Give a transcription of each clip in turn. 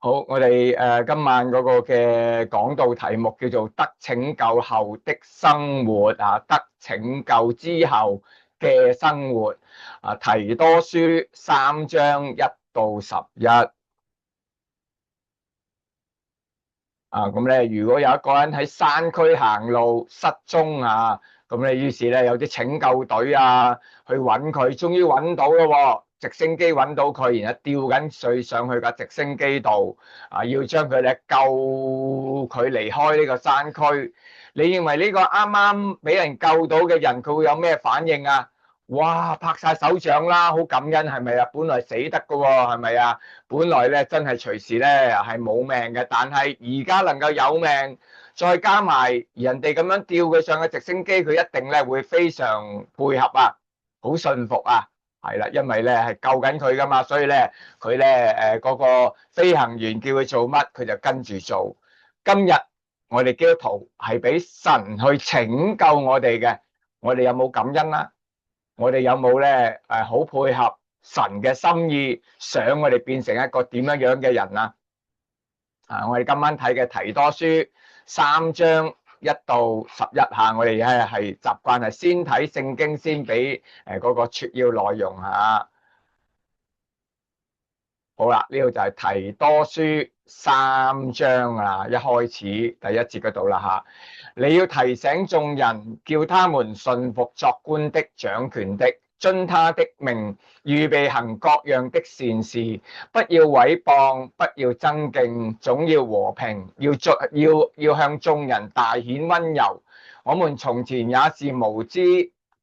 好，我哋今晚嗰個嘅講道題目叫做得拯救後的生活啊，得拯救之後嘅生活啊，提多書3章1到11啊，咁咧如果有一個人喺山區行路失蹤啊，咁咧於是咧有啲拯救隊啊去揾佢，終於揾到咯喎，直升機揾到佢，然後吊緊水上去架直升機度啊，要將佢咧救佢離開呢個山區。你認為呢個啱啱俾人救到嘅人，佢會有咩反應啊？哇！拍晒手掌啦，好感恩係咪啊？本來死得噶喎，係咪啊？本來咧真係隨時咧係冇命嘅，但係而家能夠有命，再加埋人哋咁樣吊佢上嘅直升機，佢一定咧會非常配合啊，好信服啊，係啦，因為咧係救緊佢噶嘛，所以咧佢咧嗰個飛行員叫佢做乜，佢就跟住做。今日我哋基督徒係俾神去拯救我哋嘅，我哋有冇感恩啊？我哋有冇咧好配合神嘅心意，想我哋變成一個點樣樣嘅人啊？我哋今晚睇嘅提多書3章1到11下，我哋咧係習慣係先睇聖經，先俾嗰個撮要內容嚇。好啦，呢度就係提多書3章啊，一開始第一節嗰度啦嚇。你要提醒眾人，叫他們順服作官的、掌權的，遵他的命，預備行各樣的善事，不要毀謗，不要爭競，總要和平，要向眾人大顯溫柔。我們從前也是無知、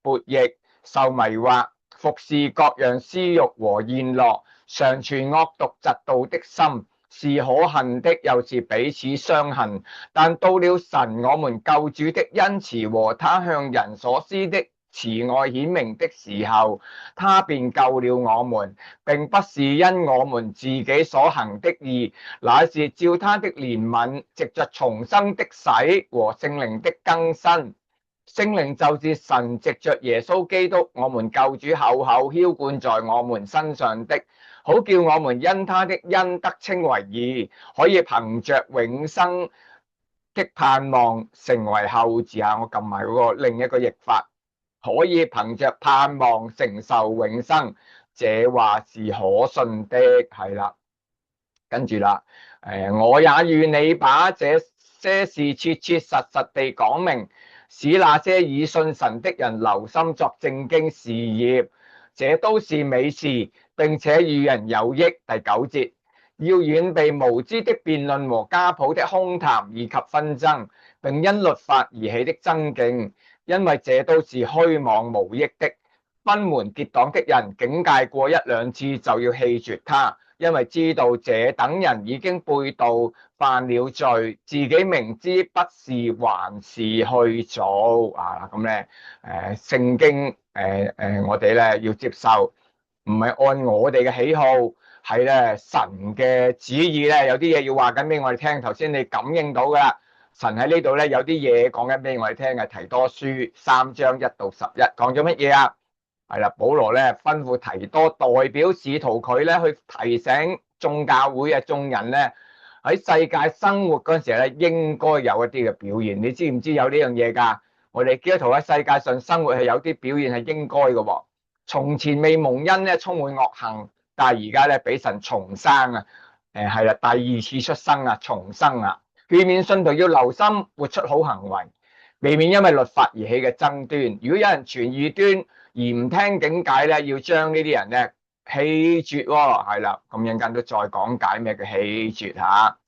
悖逆、受迷惑，服侍各樣私欲和宴樂，常存惡毒嫉妒的心，是可恨的，又是彼此相恨。但到了神我們救主的恩慈和他向人所施的慈愛顯明的時候，他便救了我們，並不是因我們自己所行的義，乃是照他的憐憫，藉着重生的洗和聖靈的更新。聖靈就是神藉着耶穌基督我們救主厚厚澆灌在我們身上的，好叫我們因他的恩得稱為義，可以憑着永生的盼望成為後嗣啊！我撳埋嗰個另一個譯法，可以憑着盼望承受永生，這話是可信的，係啦。跟住啦，我也與你把這些事切切實實地講明，使那些以信神的人留心作正經事業，這都是美事，並且與人有益。第9節，要遠避無知的辯論和家譜的空談以及紛爭，並因律法而起的爭競，因為這都是虛妄無益的。分門結黨的人，警戒過1、2次就要棄絕他，因為知道這等人已經背道犯了罪，自己明知不是，還是去做啊！咁咧，聖經我哋咧要接受，唔係按我哋嘅喜好，係咧神嘅旨意咧，有啲嘢要話緊俾我哋聽。頭先你感應到噶啦，神喺呢度咧有啲嘢講緊俾我哋聽嘅。提多書3章1到11講咗乜嘢啊？係啦，保羅咧吩咐提多代表使徒佢咧去提醒眾教會嘅眾人咧，喺世界生活嗰陣時咧應該有一啲嘅表現。你知唔知有呢樣嘢㗎？我哋基督徒喺世界上生活係有啲表現係應該嘅喎。從前未蒙恩咧，充滿惡行，但係而家咧俾神重生啊！係啦，第2次出生啊，重生啊！勸勉信徒要留心活出好行為，避免因為律法而起嘅爭端。如果有人傳異端，而唔聽警戒咧，要將呢啲人咧棄絕喎，係啦，咁陣間都再講解咩叫棄絕嚇。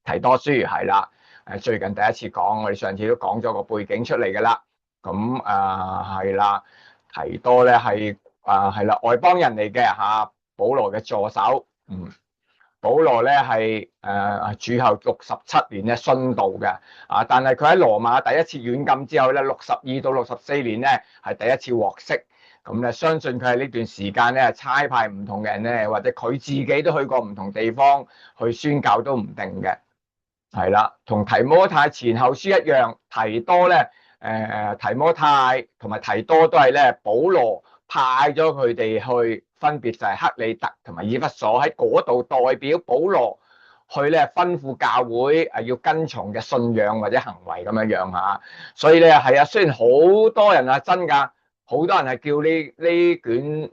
提多書係啦，最近第一次講，我哋上次都講咗個背景出嚟㗎啦。咁係啦，提多咧係係啦外邦人嚟嘅嚇，保羅嘅助手。保羅咧係主後67年咧殉道嘅，但係佢喺羅馬第一次軟禁之後咧，62到64年咧係第一次獲釋。咁咧相信佢喺呢段時間咧差派唔同嘅人咧，或者佢自己都去過唔同地方去宣教都唔定嘅。係啦，同提摩太前後書一樣，提多咧提摩太同埋提多都係咧保羅派咗佢哋去，分別就係克里特同埋以弗所，喺嗰度代表保羅去咧吩咐教會要跟從嘅信仰或者行為咁樣樣嚇。所以咧係啊，雖然好多人啊真㗎，好多人係叫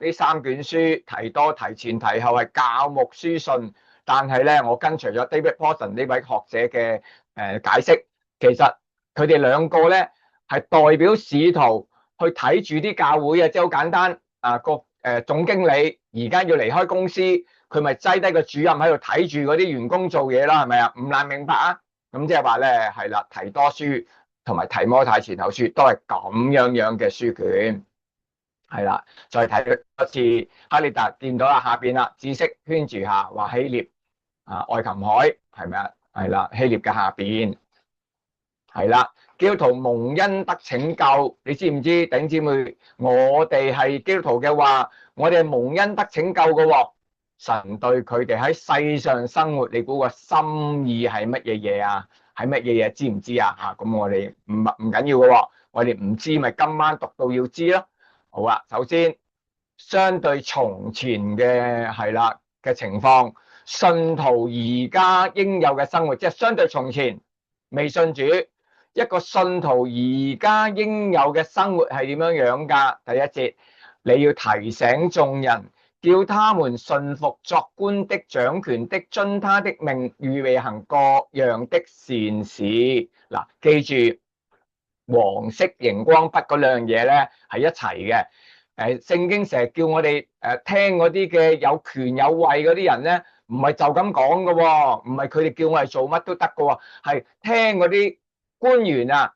呢三卷書提多、提前、提後係教牧書信，但係咧我跟隨咗 David Pawson 呢位學者嘅解釋，其實佢哋兩個咧係代表使徒去睇住啲教會啊，即係好簡單啊個總經理而家要離開公司，佢咪擠低個主任喺度睇住嗰啲員工做嘢啦，係咪啊？唔難明白啊？咁即係話咧係啦，提多書同埋提摩太前後書都係咁樣樣嘅書卷，係啦。再睇一次哈利達見到啦，下邊啦，知識圈住下話希臘啊，愛琴海係咪啊？係啦，希臘嘅下邊係啦。基督徒蒙恩得拯救，你知唔知？弟兄姊妹，我哋係基督徒嘅話，我哋係蒙恩得拯救嘅喎。神對佢哋喺世上生活，你估個心意係乜嘢嘢啊？係乜嘢嘢？知唔知啊？嚇，咁我哋唔緊要嘅喎，我哋唔知咪今晚讀到要知咯。好啦，首先相對從前嘅係啦嘅情況，信徒而家應有嘅生活，即係相對從前未信主。一個信徒而家應有嘅生活係點樣樣㗎？第一節，你要提醒眾人，叫他們信服作官的、掌權的，遵他的命，預備行各樣的善事。嗱，記住黃色熒光筆嗰兩樣嘢咧係一齊嘅。聖經成日叫我哋聽嗰啲嘅有權有位嗰啲人咧，唔係就咁講嘅喎，唔係佢哋叫我哋做乜都得嘅喎，係聽嗰啲官員啊，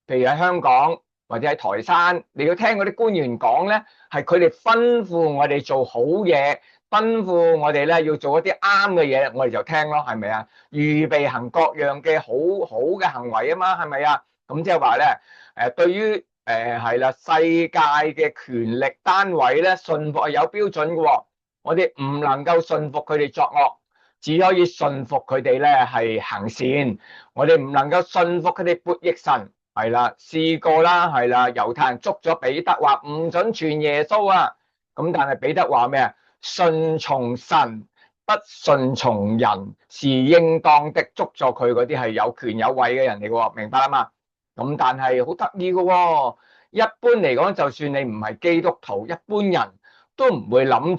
譬如喺香港或者喺台山，你要聽嗰啲官員講咧，係佢哋吩咐我哋做好嘢，吩咐我哋咧要做一啲啱嘅嘢，我哋就聽咯，係咪啊？預備行各樣嘅好好嘅行為啊嘛，係咪啊？咁即係話咧，對於係啦，世界嘅權力單位咧，信服係有標準嘅喎，我哋唔能夠信服佢哋作惡。只可以信服佢哋咧係行善，我哋唔能夠信服佢哋悖逆神，係啦，試過啦，係啦，猶太人捉咗彼得話唔准傳耶穌啊，咁但係彼得話咩啊？順從神，不順從人是應當的，捉咗佢嗰啲係有權有位嘅人嚟嘅喎，明白啊嘛？咁但係好得意嘅喎，一般嚟講，就算你唔係基督徒，一般人都唔會諗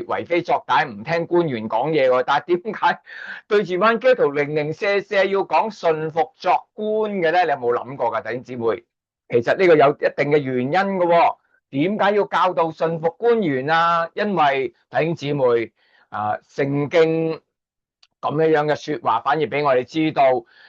住為非作歹，唔聽官員講嘢喎。但係點解對住班基督徒零零舍舍要講順服作官嘅咧？你有冇諗過㗎，弟兄姊妹？其實呢個有一定嘅原因嘅喎。點解要教導順服官員啊？因為弟兄姊妹啊，聖經咁樣嘅説話，反而俾我哋知道，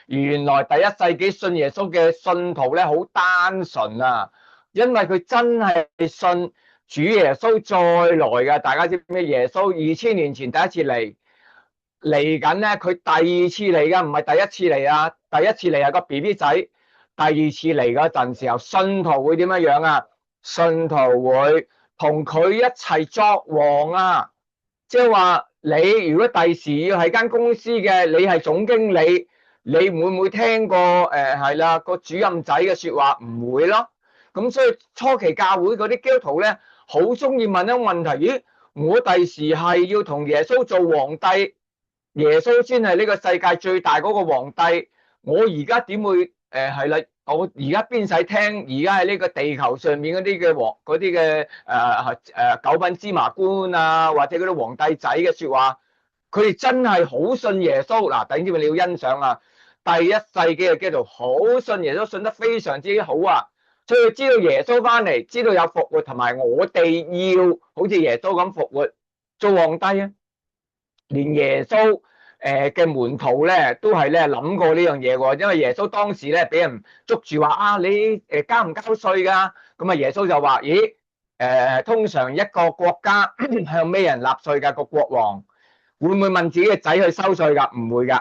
原來第一世紀信耶穌嘅信徒咧，好單純啊，因為佢真係信主耶穌再來㗎。大家知唔知耶穌2000年前第一次嚟緊咧？佢第二次嚟㗎，唔係第一次嚟啊！第一次嚟係個 BB 仔，第二次嚟嗰陣時候，信徒會點樣樣啊？信徒會同佢一齊作王啊！即係話你如果第時要係間公司嘅，你係總經理，你會唔會聽過係啦個主任仔嘅説話？唔會咯。咁所以初期教會嗰啲基督徒咧，好中意問一個問題：咦，我第時係要同耶穌做皇帝，耶穌先係呢個世界最大嗰個皇帝，我而家點會係啦？我而家邊使聽而家喺呢個地球上面嗰啲嘅嗰啲嘅九品芝麻官啊，或者嗰啲皇帝仔嘅説話，佢哋真係好信耶穌嗱。弟兄姊妹，你要欣賞啊！第一世紀嘅基督徒好信耶穌，信得非常之好啊！所以知道耶穌翻嚟，知道有復活，同埋我哋要好似耶穌咁復活做皇帝啊！連耶穌嘅門徒咧都係咧諗過呢樣嘢喎，因為耶穌當時咧俾人捉住話啊，你交唔交稅㗎？咁啊耶穌就話：咦通常一個國家向咩人納稅㗎？個國王會唔會問自己嘅仔去收稅㗎？唔會㗎。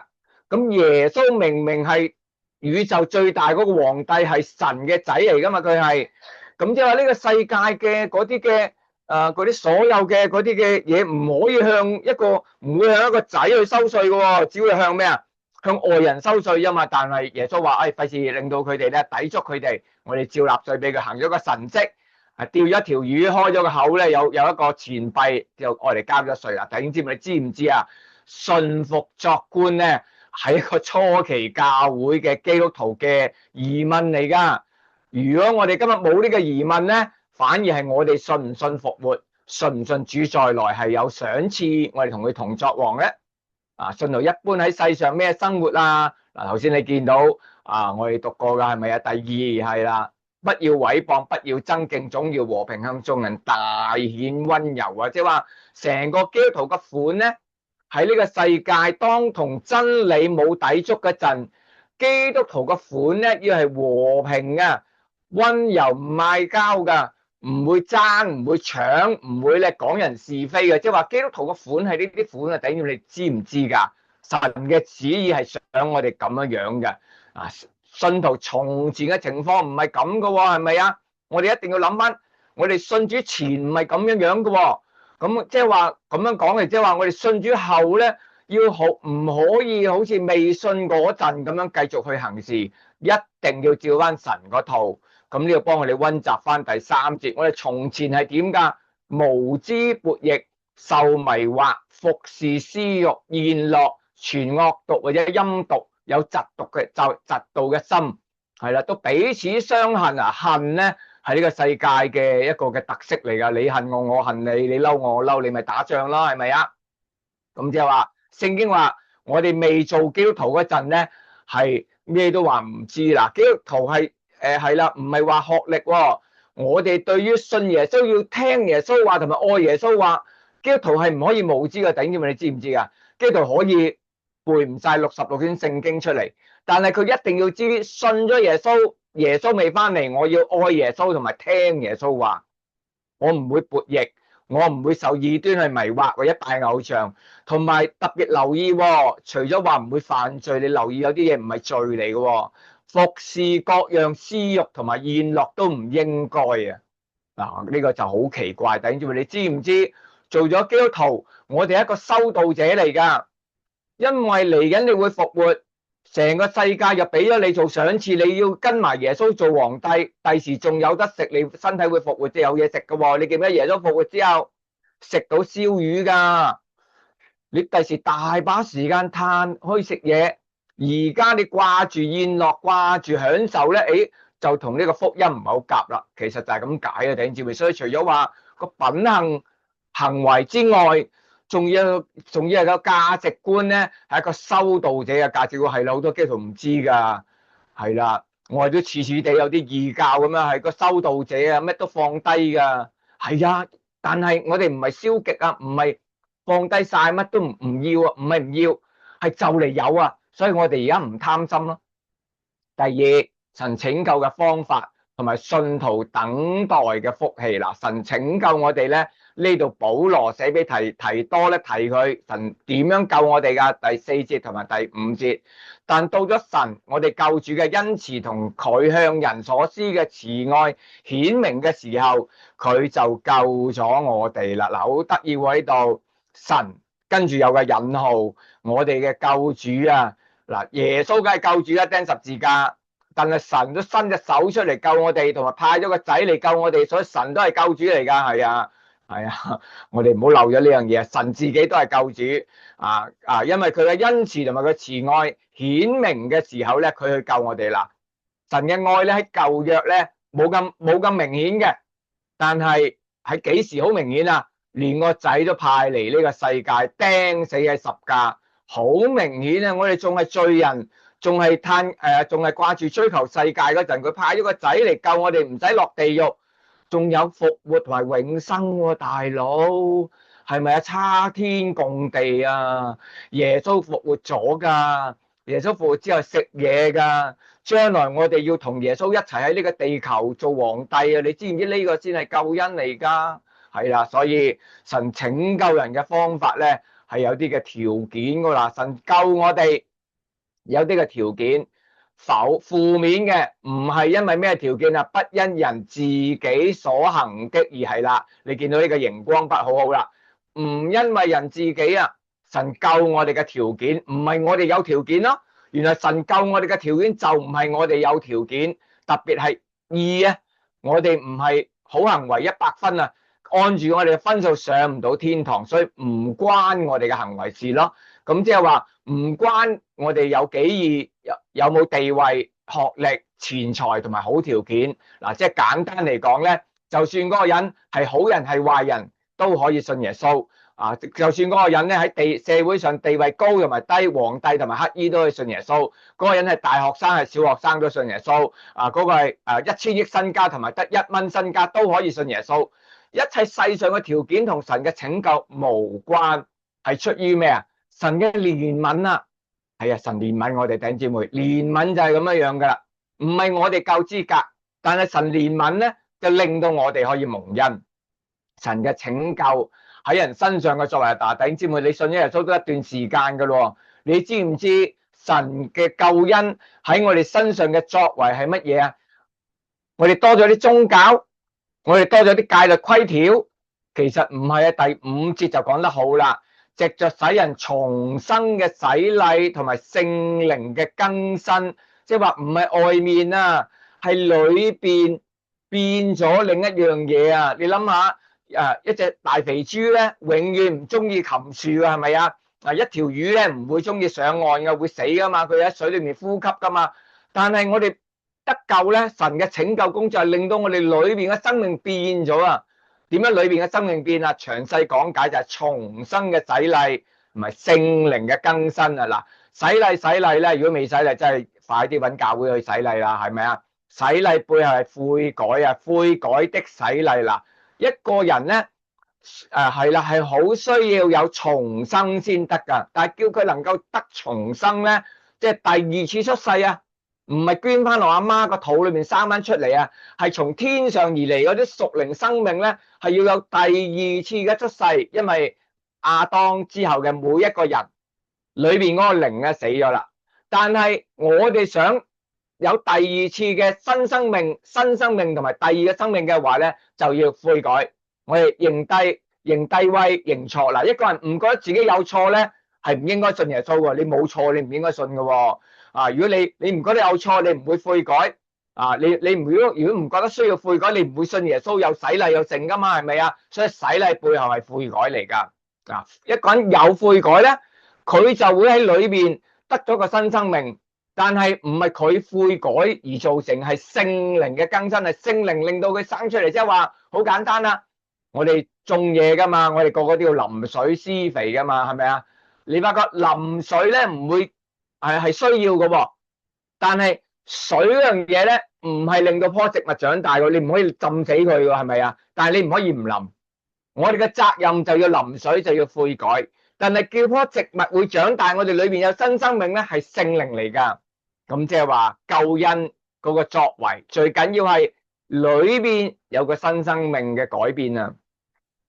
咁耶穌明明係宇宙最大嗰個皇帝，係神嘅仔嚟㗎嘛，佢係咁，即係話呢個世界嘅嗰啲嘅。嗰啲所有嘅嗰啲嘅嘢唔可以唔會向一個仔去收稅嘅喎，只會向咩啊？向外人收稅啊嘛。但係耶穌話：費事令到佢哋咧抵觸佢哋，我哋照納稅俾佢，行咗個神蹟，釣咗一條魚，開咗個口咧，有一個錢幣就愛嚟交咗稅啦。弟兄姊妹，你知唔知啊？順服作官咧，係一個初期教會嘅基督徒嘅疑問嚟噶。如果我哋今日冇呢個疑問咧，反而係我哋信唔信復活，信唔信主再來係有賞賜，我哋同佢同作王咧。信徒一般喺世上咩生活啊？頭先你見到我哋讀過噶係咪啊？第二係啦，不要毀謗，不要爭競，總要和平，向眾人大顯溫柔啊！即係話成個基督徒嘅款咧，喺呢個世界當同真理冇抵觸嗰陣，基督徒嘅款咧要係和平啊，溫柔唔嗌交噶，唔會爭，唔會搶，唔會咧講人是非嘅。即係話基督徒嘅款係呢啲款啊，等於你知唔知噶？神嘅旨意係想我哋咁樣樣嘅。信徒從前嘅情況唔係咁噶喎，係咪啊？我哋一定要諗翻，我哋信主前唔係咁樣樣噶喎。咁即係話咁樣講嘅，即係話我哋信主後咧，要好唔可以好似未信嗰陣咁樣繼續去行事，一定要照翻神嗰套。咁呢個幫我哋溫習翻第3節，我哋從前係點噶？無知悖逆，受迷惑，服侍私欲，宴樂，傳惡毒或者陰毒，有嫉妒嘅心，係啦，都彼此相恨啊！恨咧係呢個世界嘅一個嘅特色嚟噶，你恨我，我恨你，你嬲我，我嬲你，咪打仗咯，係咪啊？咁即係話聖經話我哋未做基督徒嗰陣咧，係咩都話唔知啦。基督徒係啦，唔係話學歷喎。我哋對於信耶穌要聽耶穌話同埋愛耶穌話，基督徒係唔可以無知嘅。頂住你知唔知啊？基督徒可以背唔晒66卷聖經出嚟，但係佢一定要知信咗耶穌，耶穌未翻嚟，我要愛耶穌同埋聽耶穌話，我唔會悖逆，我唔會受異端去迷惑或者拜偶像，同埋特別留意喎，除咗話唔會犯罪，你留意有啲嘢唔係罪嚟嘅喎，服侍各樣私欲同埋宴樂都唔應該啊！呢個就好奇怪，弟兄姊妹，你知唔知做咗基督徒，我哋係一個修道者嚟㗎？因為嚟緊你會復活，成個世界又俾咗你做賞賜，你要跟埋耶穌做皇帝，第時仲有得食，你身體會復活，即係有嘢食㗎喎。你記唔記得耶穌復活之後食到燒魚㗎？你第時大把時間嘆可以食嘢，而家你掛住宴樂，掛住享受咧，就同呢個福音唔係好夾啦。其實就係咁解嘅，弟兄姊妹。所以除咗話個品行為之外，仲要係個價值觀咧，係一個修道者嘅價值觀，係啦，好多基督徒唔知㗎，係啦，我哋都似似地有啲異教咁樣，係個修道者啊，乜都放低㗎，係啊，但係我哋唔係消極啊，唔係放低晒乜都唔要啊，唔係唔要，係就嚟有啊，所以我哋而家唔貪心咯。第二，神拯救嘅方法同埋信徒等待嘅福氣啦，神拯救我哋咧。呢度保羅寫俾提多咧，提佢神點樣救我哋噶，第4節同埋第5節。但到咗神我哋救主嘅恩慈同佢向人所施嘅慈愛顯明嘅時候，佢就救咗我哋啦。嗱，好得意喎，呢度神跟住有個引號，我哋嘅救主啊，嗱，耶穌梗係救主啦，釘十字架，但係神都伸隻手出嚟救我哋，同埋派咗個仔嚟救我哋，所以神都係救主嚟噶，係啊。係啊，我哋唔好漏咗呢樣嘢。神自己都係救主因為佢嘅恩慈同埋佢慈愛顯明嘅時候咧，佢去救我哋啦。神嘅愛咧喺舊約咧冇咁明顯嘅，但係喺幾時好明顯啊？連個仔都派嚟呢個世界釘死喺十架，好明顯啊！我哋仲係罪人，仲係掛住追求世界嗰陣，佢派咗個仔嚟救我哋，唔使落地獄。仲有復活同埋永生喎，大佬係咪啊？差天共地啊！耶穌復活咗㗎，耶穌復活之後食嘢㗎，將來我哋要同耶穌一齊喺呢個地球做皇帝啊！你知唔知呢個先係救恩嚟㗎？係啦，所以神拯救人嘅方法咧係有啲嘅條件㗎啦。神救我哋有啲嘅條件。負面嘅唔係因為咩條件啊？不因人自己所行的而係啦。你見到呢個熒光筆好好啦，唔因為人自己啊，神救我哋嘅條件唔係我哋有條件咯。原來神救我哋嘅條件就唔係我哋有條件，特別係義啊，我哋唔係好行為100分啊，按住我哋嘅分數上唔到天堂，所以唔關我哋嘅行為事咯。咁即係話唔關我哋有幾義，有冇地位、學歷、錢財同埋好條件。嗱，即係簡單嚟講咧，就算嗰個人係好人係壞人都可以信耶穌。啊，就算嗰個人咧喺社會上地位高同埋低，皇帝同埋乞衣都可以信耶穌。嗰個人係大學生係小學生都信耶穌。啊，嗰個係1000億身家同埋得1蚊身家都可以信耶穌。一切世上嘅條件同神嘅拯救無關，係出於咩啊？神嘅憐憫啊，係啊，神憐憫我哋弟兄姊妹，憐憫就係咁樣樣噶啦，唔係我哋夠資格，但係神憐憫咧就令到我哋可以蒙恩。神嘅拯救喺人身上嘅作為，弟兄姊妹，你信咗耶穌都一段時間噶咯，你知唔知神嘅救恩喺我哋身上嘅作為係乜嘢啊？我哋多咗啲宗教，我哋多咗啲戒律規條，其實唔係啊。第5節就講得好啦，藉着使人重生嘅洗禮同埋聖靈嘅更新，即係話唔係外面啊，係裏邊變咗另一樣嘢啊！你諗下，一隻大肥豬咧，永遠唔中意擒樹啊，係咪啊？一條魚咧唔會中意上岸嘅，會死噶嘛，佢喺水裏面呼吸噶嘛。但係我哋得救咧，神嘅拯救工作係令到我哋裏邊嘅生命變咗啊！點樣裏邊嘅生命變啊？詳細講解就係重生嘅洗禮同埋聖靈嘅更新啊！嗱，洗禮咧，如果未洗禮，真係快啲揾教會去洗禮啦，係咪啊？洗禮背後係悔改啊，悔改的洗禮啦。一個人咧，係啦，係好需要有重生先得噶。但係叫佢能夠得重生咧，即係第二次出世啊，唔係捐翻落阿媽個肚裏面生翻出嚟啊，係從天上而嚟嗰啲屬靈生命咧，係要有第二次嘅出世。因為亞當之後嘅每一個人裏邊嗰個靈咧死咗啦，但係我哋想有第二次嘅新生命同埋第二個生命嘅話咧，就要悔改，我哋認低威認錯。嗱，一個人唔覺得自己有錯咧，係唔應該信耶穌喎。你冇錯，你唔應該信嘅喎。啊，如果你唔覺得有錯，你唔會悔改。啊，你如果唔覺得需要悔改，你唔會信耶穌，有洗禮有剩噶嘛，係咪啊？所以洗禮背後係悔改嚟噶。啊，一個人有悔改咧，佢就會喺裏邊得咗個新生命。但係唔係佢悔改而造成，係聖靈嘅更新，係聖靈令到佢生出嚟。即係話好簡單啦，我哋種嘢噶嘛，我哋個個都要淋水施肥噶嘛，係咪啊？你發覺淋水咧唔會係需要嘅喎，但係水嗰樣嘢咧唔係令到棵植物長大嘅，你唔可以浸死佢嘅，係咪啊？但係你唔可以唔淋，我哋嘅責任就要淋水，就要悔改。但係叫棵植物會長大，我哋裏邊有新生命咧，係聖靈嚟噶。咁即係話救恩嗰個作為，最緊要係裏邊有個新生命嘅改變啊，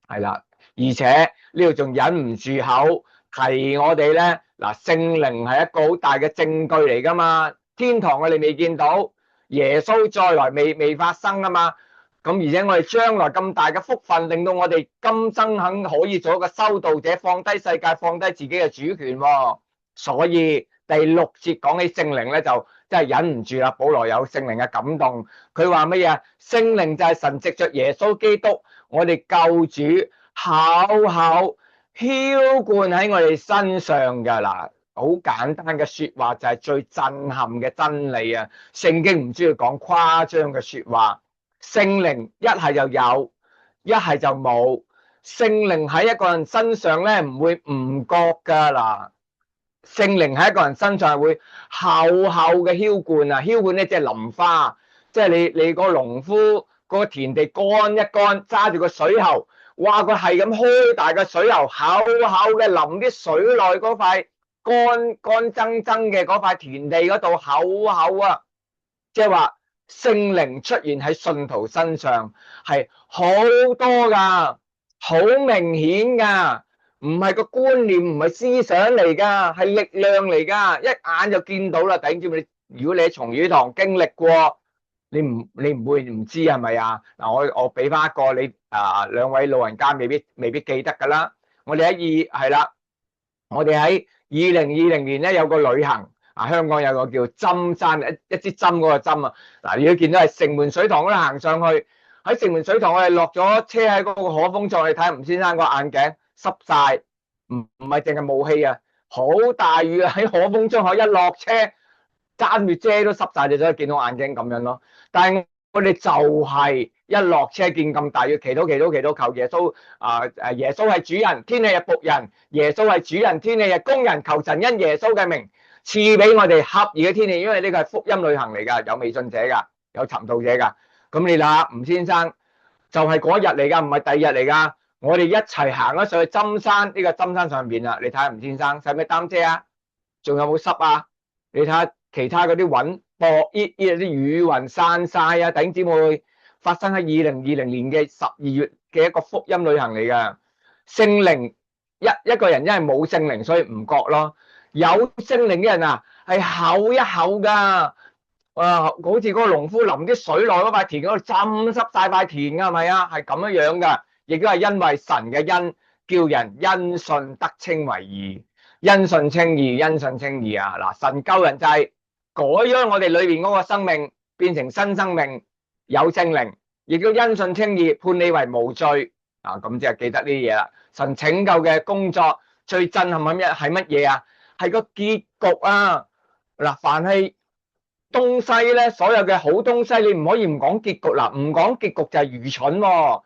係啦。而且呢度仲忍唔住口提我哋咧，嗱，聖靈係一個好大嘅證據嚟噶嘛。天堂我哋未見到，耶穌再來未發生啊嘛。咁而且我哋將來咁大嘅福分，令到我哋今生可以做一個修道者，放低世界，放低自己嘅主權喎。所以第6節講起聖靈咧，就真係忍唔住啦。保羅有聖靈嘅感動，佢話乜嘢？聖靈就係神藉着耶穌基督，我哋救主厚厚澆灌喺我哋身上噶啦。好簡單嘅說話就係最震撼嘅真理啊！聖經唔中意講誇張嘅說話。聖靈一係就有，一係就冇。聖靈喺一個人身上咧唔會唔覺噶嗱，聖靈喺一個人身上係會厚厚嘅澆灌啊！澆灌咧即係淋花，即係你個農夫個田地乾一乾，揸住個水喉，哇！佢係咁開大個水喉，厚厚嘅淋啲水內嗰塊乾爭爭嘅嗰塊田地嗰度，厚厚啊！即係話。聖靈出現喺信徒身上係好多噶，好明顯噶，唔係個觀念，唔係思想嚟噶，係力量嚟噶，一眼就見到啦。頂住你，如果你喺崇語堂經歷過，你唔會唔知係咪啊？嗱，我俾翻一個你兩位老人家未必記得噶啦。我哋喺2020年咧有個旅行。香港有個叫針山，一支針嗰個針啊！嗱，如果見到係城門水塘嗰度行上去，喺城門水塘我哋落咗車喺嗰個可風座，你睇下吳先生個眼鏡濕晒，唔係淨係霧氣啊，好大雨啊，喺可風中可一落車，揸住遮都濕晒，就可以見到眼睛咁樣咯。但係我哋就係一落車見咁大雨，祈禱祈禱祈禱求耶穌耶穌係主人，天氣係僕人；耶穌係主人，天氣係工人。求神因耶穌嘅名賜俾我哋合宜嘅天氣，因為呢個係福音旅行嚟㗎，有未信者㗎，有尋道者㗎。咁你睇下吳先生就係嗰日嚟㗎，唔係第二日嚟㗎。我哋一齊行咗上去針山，呢個針山上邊啦。你睇下吳先生使唔使擔遮啊？仲有冇濕啊？你睇下其他嗰啲雲薄啲啲雨雲散晒啊！弟兄姊妹，發生喺2020年嘅12月嘅一個福音旅行嚟㗎。聖靈一個人因為冇聖靈，所以唔覺咯。有聖靈嘅人啊，係口一口㗎。好似嗰個農夫淋啲水落嗰塊田嗰度，浸濕晒塊田㗎，係咪啊？係咁樣樣㗎。亦都係因為神嘅恩，叫人因信得稱為義，因信稱義，因信稱義啊！嗱，神救人就係改咗我哋裏邊嗰個生命，變成新生命，有聖靈，亦都因信稱義，判你為無罪啊！咁即係記得呢啲嘢啦。神拯救嘅工作最震撼係乜嘢啊？係個結局啊！嗱，凡係東西咧，所有嘅好東西，你唔可以唔講結局嗱，唔講結局就係愚蠢喎。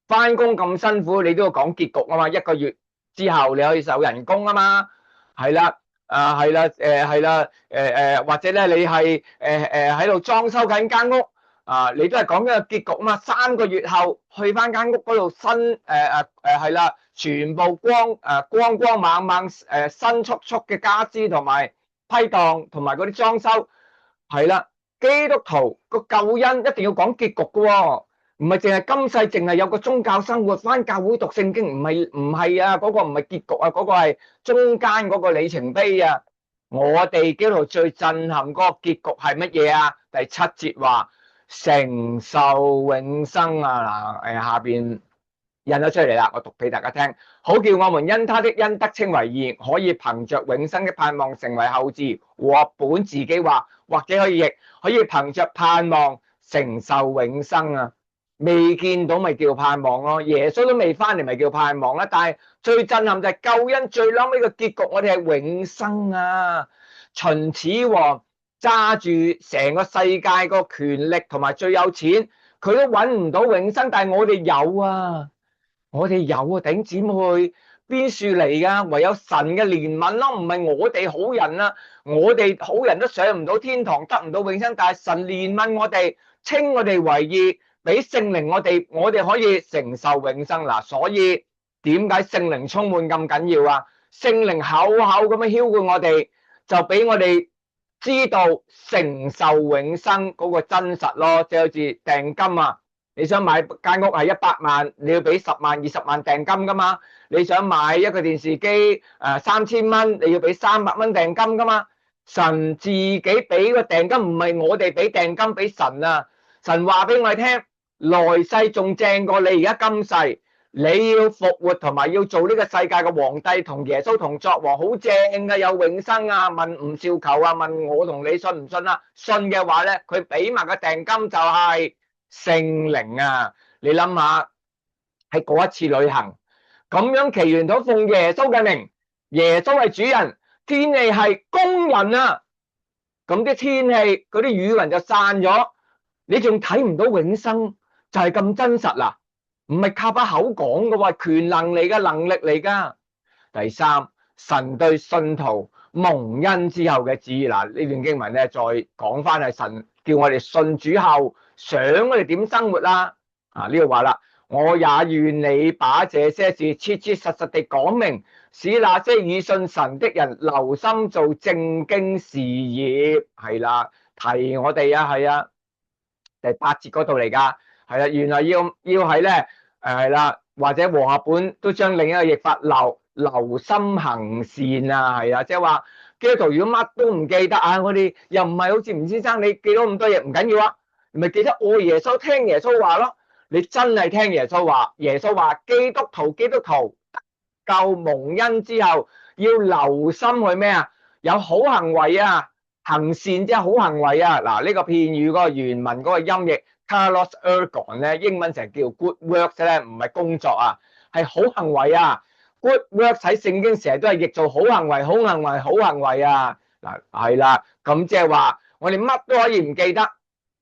翻工咁辛苦，你都要講結局啊嘛！一個月之後你可以受人工啊嘛，係啦，係啦，係啦，或者咧你係喺度裝修緊間屋啊，你都係講緊個結局啊嘛。3個月後去翻間屋嗰度新係啦，全部光光猛猛新速速嘅家私同埋批檔同埋嗰啲裝修，係啦。基督徒個救恩一定要講結局噶喎。唔係淨係今世，淨係有個宗教生活，翻教會讀聖經，唔係啊！嗰個唔係結局啊，嗰個係中間嗰個里程碑啊！我哋基督徒最震撼嗰個結局係乜嘢啊？第7節話承受永生啊！嗱，下邊印咗出嚟啦，我讀俾大家聽，好叫我們因他的恩得稱為義，可以憑着永生的盼望成為後嗣。和本自己話，或者可以譯，可以憑着盼望承受永生啊！未見到咪叫盼望咯，耶穌都未翻嚟咪叫盼望啦。但係最震撼就係救恩最嬲尾個結局，我哋係永生啊！秦始皇揸住成個世界個權力同埋最有錢，佢都揾唔到永生，但係我哋有啊！我哋有啊，頂姊妹邊處嚟噶？唯有神嘅憐憫咯，唔係我哋好人啊！我哋好人都上唔到天堂，得唔到永生，但係神憐憫我哋，稱我哋為義。俾聖靈我哋可以承受永生嗱，所以點解聖靈充滿咁緊要啊？聖靈厚厚咁樣澆灌我哋，就俾我哋知道承受永生嗰個真實咯。即係好似訂金啊，你想買間屋係100萬，你要俾10萬、20萬訂金噶嘛？你想買一個電視機3000蚊，你要俾300蚊訂金噶嘛？神自己俾個訂金，唔係我哋俾訂金俾神啊！神話俾我哋聽。來世仲正過你而家今世，你要復活同埋要做呢個世界嘅皇帝，同耶穌同作王，好正㗎，有永生啊！問吳少球啊，問我同你信唔信啊？信嘅話咧，佢俾埋個訂金就係聖靈啊！你諗下喺嗰一次旅行，咁樣祈願到奉耶穌嘅名，耶穌係主人，天氣係工人啊！咁啲天氣嗰啲雨雲就散咗，你仲睇唔到永生？就係咁真實啦，唔係靠把口講嘅喎，權能嚟嘅，能力嚟噶。第三，神對信徒蒙恩之後嘅旨意嗱，呢段經文咧再講翻係神叫我哋信主後，想我哋點生活啦。呢度話啦，我也願你把這些事切切實實地講明，使那些已信神的人留心做正經事業。係啦，提我哋啊，係啊，第8節嗰度嚟噶。係啦，原來要係咧，係啦，或者和合本都將另一個譯法留心行善啊，係啊，即係話基督徒如果乜都唔記得啊，我哋又唔係好似吳先生你記到咁多嘢，唔緊要啊，咪記得愛耶穌，聽耶穌話咯。你真係聽耶穌話，耶穌話基督徒救蒙恩之後要留心去咩啊？有好行為啊，行善即係好行為啊。嗱，呢個片語嗰個原文嗰個音譯。Carlos Ergon 咧，英文成日叫 good works 咧，唔係工作啊，係好行為啊。good work 喺聖經成日都係譯做好行為、好行為、好行為啊。嗱，係啦，咁即係話我哋乜都可以唔記得，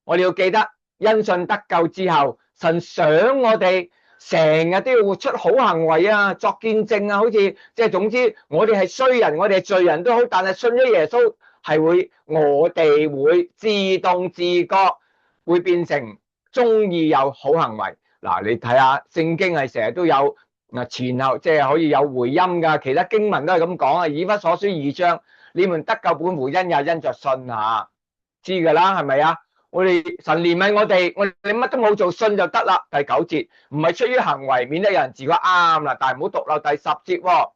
我哋要記得因信得救之後，神想我哋成日都要活出好行為啊，作見證啊，好似即係總之我哋係衰人，我哋係罪人都好，但係信咗耶穌係會，我哋會自動自覺會變成中意有好行為。嗱，你睇下聖經係成日都有前後，即係可以有回音噶，其他經文都係咁講啊。以弗所書2章，你們得救本乎恩，也因着信啊，知噶啦，係咪啊？我哋神憐憫我哋，我哋乜都冇做，信就得啦。第9節，唔係出於行為，免得有人自覺啱啦。但係唔好讀漏第10節喎。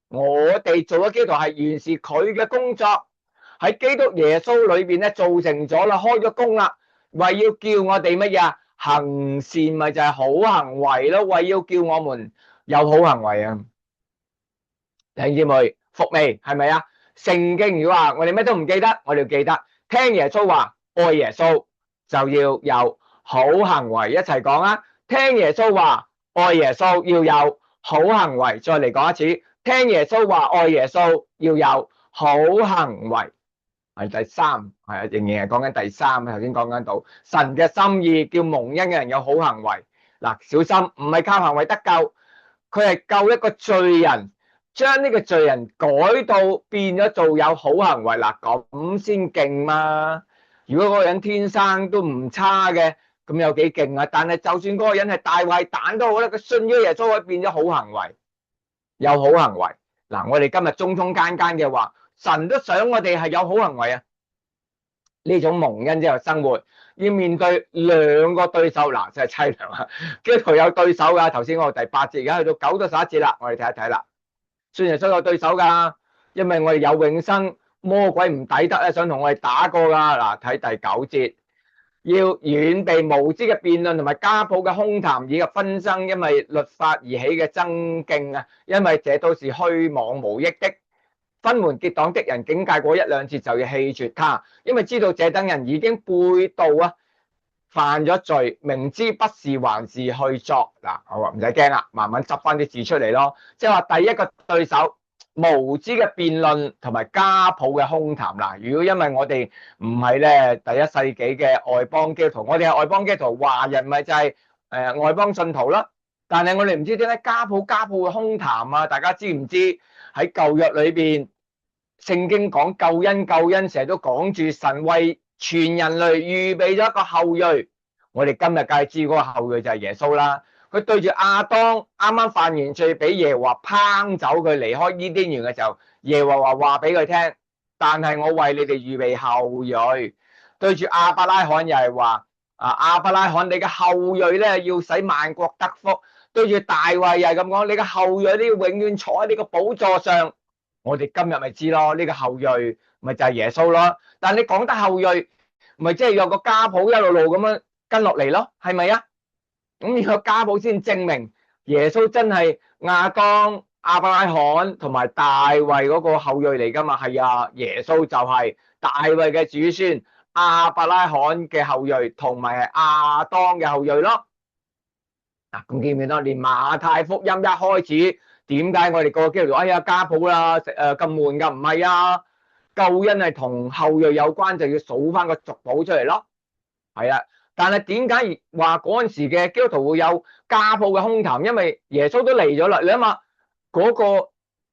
我哋做咗基督徒係完是佢嘅工作，喺基督耶穌裏邊咧，做成咗啦，開咗工啦，為要叫我哋乜嘢？行善，咪就係好行為咯，為要叫我們有好行為啊。弟兄姊妹，服未？係咪啊？聖經如果話我哋咩都唔記得，我哋要記得聽耶穌話，愛耶穌就要有好行為。一齊講啊！聽耶穌話，愛耶穌要有好行為。再嚟講一次，聽耶穌話，愛耶穌要有好行為。係第3，係啊，仍然係講緊第3。頭先講緊到神嘅心意，叫蒙恩嘅人有好行為。嗱，小心，唔係靠行為得救，佢係救一個罪人，將呢個罪人改到變咗做有好行為。嗱，咁先勁嘛。如果嗰個人天生都唔差嘅，咁有幾勁啊？但係就算嗰個人係大壞蛋都好啦，佢信咗耶穌，變咗好行為，有好行為。嗱，我哋今日中中間間嘅話，神都想我哋係有好行為啊！呢種蒙恩之後生活，要面對2個對手，嗱，真係淒涼啊！基督徒有對手噶，頭先我第8節，而家去到9到11節啦，我哋睇一睇啦。信耶穌有對手噶，因為我哋有永生。魔鬼唔抵得咧，想同我哋打過噶。嗱，睇第9節，要遠避無知嘅辯論同埋家譜嘅空談以及紛爭，因為律法而起嘅爭競啊，因為這都是虛妄無益的。分門結黨的人警戒過1、2次就要棄絕他，因為知道這等人已經背道啊，犯咗罪，明知不是還是去作。嗱，我話唔使驚啦，慢慢執翻啲字出嚟咯。即係話第一個對手，無知嘅辯論同埋家譜嘅空談。嗱，如果因為我哋唔係咧第1世紀嘅外邦基督徒，我哋係外邦基督徒，華人咪就係外邦信徒啦。但係我哋唔知點解家譜嘅空談啊？大家知唔知喺舊約裏邊聖經講救恩，成日都講住神為全人類預備咗一個後裔。我哋今日梗係知嗰個後裔就係耶穌啦。佢對住亞當啱啱犯完罪，俾耶和華拚走佢離開伊甸園嘅時候，耶和華話俾佢聽，但係我為你哋預備後裔。對住亞伯拉罕又係話，亞伯拉罕你嘅後裔咧要使萬國得福。對住大衛又係咁講，你嘅後裔都要永遠坐喺呢個寶座上。我哋今日咪知咯，呢個後裔咪就係耶穌咯。但係你講得後裔，咪即係有個家譜一路路咁樣跟落嚟咯，係咪啊？咁要個家譜先證明耶穌真係亞當、亞伯拉罕同埋大衛嗰個後裔嚟噶嘛？係啊，耶穌就係大衛嘅子孫、亞伯拉罕嘅後裔同埋係亞當嘅後裔咯。嗱，咁見唔見到？連馬太福音一開始，點解我哋個基督徒哎呀家譜啦咁悶噶？唔係啊，救恩係同後裔有關，就要數翻個族譜出嚟咯。係啊，但係點解話嗰陣時嘅基督徒會有家譜嘅空談？因為耶穌都嚟咗啦。你諗下，嗰個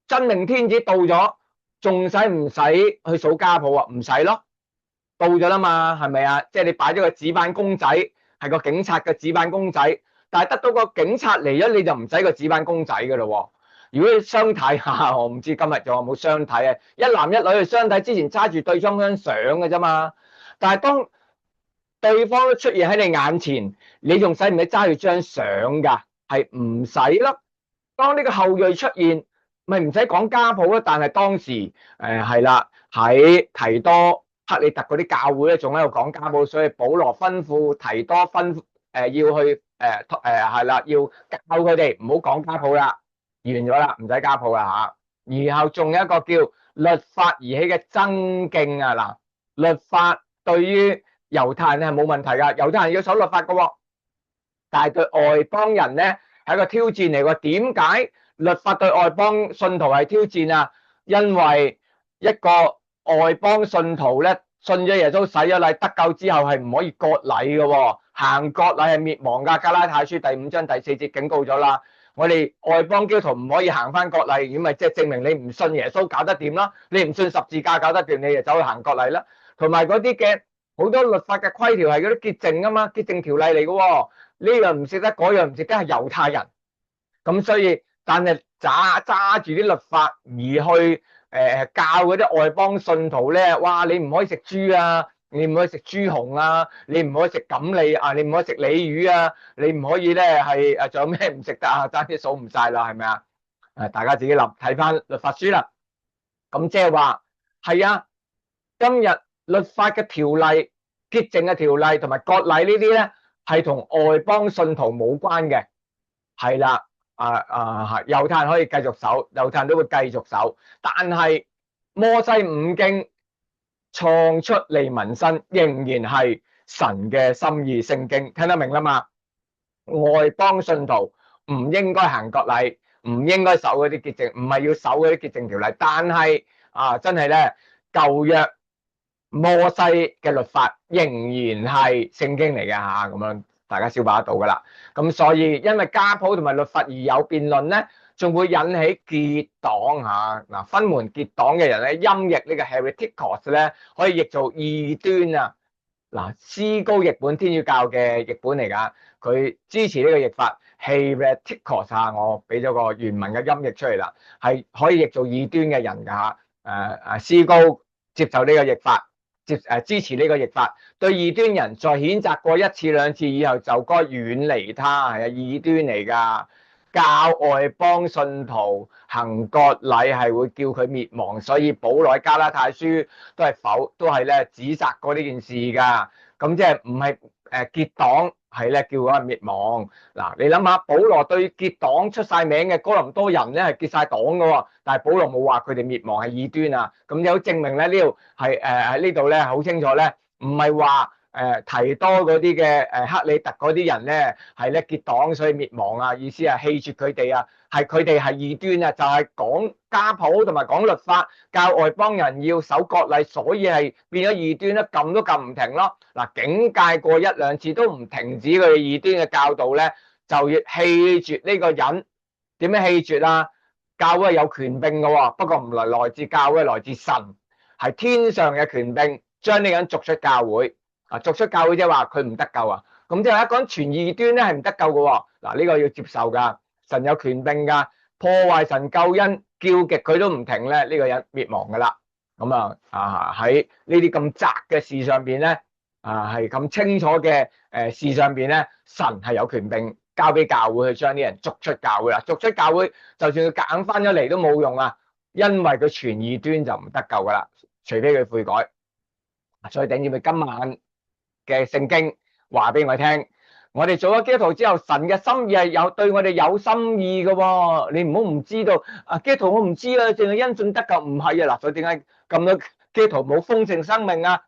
真命天子到咗，仲使唔使去數家譜啊？唔使咯，到咗啦嘛，係咪啊？即係你擺咗個紙板公仔，係個警察嘅紙板公仔。但係得到個警察嚟咗，你就唔使個紙板公仔噶咯。如果你相睇下，我唔知今日仲有冇相睇啊？一男一女去相睇之前揸住對方張相嘅啫嘛。但係當對方都出現喺你眼前，你仲使唔使揸住張相噶？係唔使咯。當呢個後裔出現，咪唔使講家譜咯。但係當時係啦，喺提多克里特嗰啲教會咧，仲喺度講家譜，所以保羅吩咐提多要去係啦，要教佢哋唔好講家譜啦，完咗啦，唔使家譜啦嚇。然後仲有一個叫律法而起嘅爭競啊。嗱，律法對於猶太人係冇問題噶，猶太人要守律法噶，但係對外邦人咧係一個挑戰嚟喎。點解律法對外邦信徒係挑戰啊，因為一個外邦信徒咧信咗耶穌洗咗禮得救之後係唔可以割禮嘅喎，行割禮係滅亡㗎。加拉太書第5章第4節警告咗啦，我哋外邦基督徒唔可以行翻割禮，咁咪即係證明你唔信耶穌搞得掂啦，你唔信十字架搞得掂，你就走去行割禮啦。同埋嗰啲嘅好多律法嘅規條係嗰啲潔淨㗎嘛，潔淨條例嚟嘅喎，呢樣唔食得，嗰樣唔食得，係猶太人。咁所以，但係揸住啲律法而去教嗰啲外邦信徒咧，哇！你唔可以食豬啊，你唔可以食豬紅啊，你唔可以食錦鯉啊，你唔可以食鯉魚啊，你唔可以咧係仲有咩唔食得啊？爭啲數唔晒啦，係咪啊？大家自己睇翻律法書啦。咁即係話係啊，今日律法嘅條例、潔淨嘅條例同埋割禮呢啲咧，係同外邦信徒冇關嘅，係啦。猶太人可以繼續守，猶太人都會繼續守，但係摩西五經創出利民申仍然係神嘅心意，聖經聽得明啦嘛？外邦信徒唔應該行割禮，唔應該守嗰啲潔淨，唔係要守嗰啲潔淨條例，但係真係咧舊約摩西嘅律法仍然係聖經嚟嘅吓，咁樣大家消化得到噶啦。咁所以因為家譜同埋律法而有辯論咧，仲會引起結黨吓。嗱，分門結黨嘅人咧，音譯呢個 hereticos 咧，可以譯做異端啊。嗱，思高譯本天主教嘅譯本嚟噶，佢支持呢個譯法 hereticos 吓，我俾咗個原文嘅音譯出嚟啦，係可以譯做異端嘅人噶吓。思高接受呢個譯法。支持呢個譯法，對異端人在譴責過一次兩次以後就該遠離他，係異端嚟噶，教外邦信徒行割禮係會叫佢滅亡，所以保羅加拉太書都係咧指責過呢件事噶，咁即係唔係結黨，係咧叫佢滅亡。嗱，你諗下，保羅對結黨出晒名嘅哥林多人咧係結晒黨噶喎，但係保羅冇話佢哋滅亡係異端啊，咁有證明咧呢度係喺呢度咧好清楚咧，唔係話提多嗰啲嘅克里特嗰啲人咧係咧結黨所以滅亡啊，意思係棄絕佢哋啊，係佢哋係異端啊，就係講家譜同埋講律法，教外邦人要守割禮，所以係變咗異端咧，撳都撳唔停咯。嗱，警戒過一兩次都唔停止佢哋異端嘅教導咧，就要棄絕呢個人。點樣棄絕啊？教會有權柄嘅喎，不過唔來自教會，來自神，係天上嘅權柄，將呢個人逐出教會。逐出教會即係話佢唔得救啊。咁即係一講傳異端咧係唔得救嘅喎。嗱，呢個要接受㗎，神有權柄㗎，破壞神救恩，叫極佢都唔停咧，呢個人滅亡㗎啦。咁喺呢啲咁窄嘅事上邊咧，係咁清楚嘅事上邊咧，神係有權柄交俾教會去將啲人逐出教會啦。逐出教會，就算佢夾硬翻咗嚟都冇用啊，因為佢傳異端就唔得救㗎啦，除非佢悔改。所以頂住佢今晚嘅聖經話俾我聽，我哋做咗基督徒之後，神嘅心意係對我哋有心意嘅喎。你唔好唔知道基督徒我唔知啦，淨係因信得救，唔係啊。嗱，所以點解咁多基督徒冇豐盛生命啊？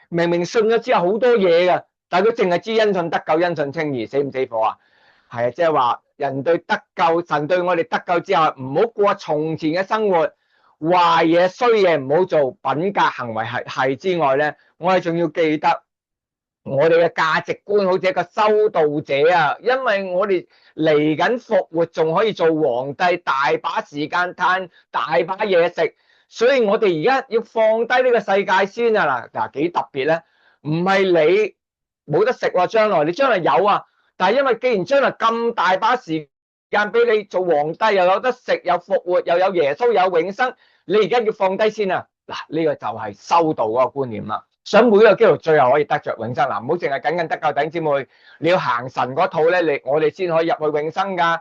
明明信咗之後好多嘢噶，但係佢淨係知因信得救，因信稱義，死唔死火啊？係啊，即係話人對得救，神對我哋得救之後，唔好過從前嘅生活，壞嘢衰嘢唔好做，品格行為係之外咧，我哋仲要記得。我哋嘅價值觀好似一個修道者啊，因為我哋嚟緊復活，仲可以做皇帝，大把時間嘆，大把嘢食，所以我哋而家要放低呢個世界先啊！嗱，幾特別咧？唔係你冇得食喎，將來你將來有啊，但係因為既然將來咁大把時間俾你做皇帝，又有得食，又復活，又有耶穌，有永生，你而家要放低先啊！嗱，呢個就係修道嗰個觀念啦。想每個基督徒最後可以得着永生，嗱，唔好淨係僅僅得救，弟兄姊妹，你要行神嗰套咧，我哋先可以入去永生噶。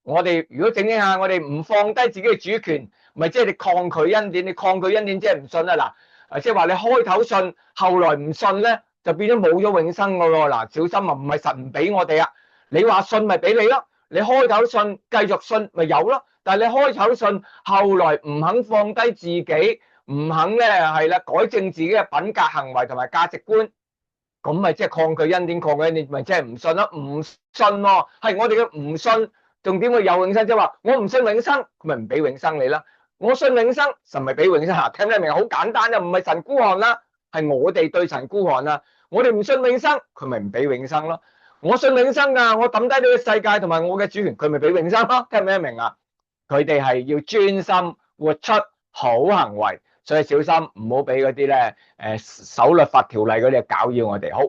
我哋如果整一下，我哋唔放低自己嘅主權，咪即係你抗拒恩典，你抗拒恩典即係唔信啊！嗱，即係話你開頭信，後來唔信咧，就變咗冇咗永生噶咯。嗱，小心啊，唔係神唔俾我哋啊，你話信咪俾你咯，你開頭信繼續信咪有咯，但係你開頭信，後來唔肯放低自己。唔肯咧，係啦，改正自己嘅品格行為同埋價值觀，咁咪即係抗拒恩典，抗拒恩典咪即係唔信咯，唔信喎，係我哋嘅唔信仲點會有永生？即係話我唔信永生，佢咪唔俾永生你啦。我信永生，神咪俾永生啊？聽唔聽明？好簡單啊，唔係神孤寒啦，係我哋對神孤寒啦。我哋唔信永生，佢咪唔俾永生咯。我信永生噶，我抌低呢個世界同埋我嘅主權，佢咪俾永生咯。聽唔聽明啊？佢哋係要專心活出好行為，所以小心唔好俾嗰啲咧守律法條例嗰啲搞擾我哋。好。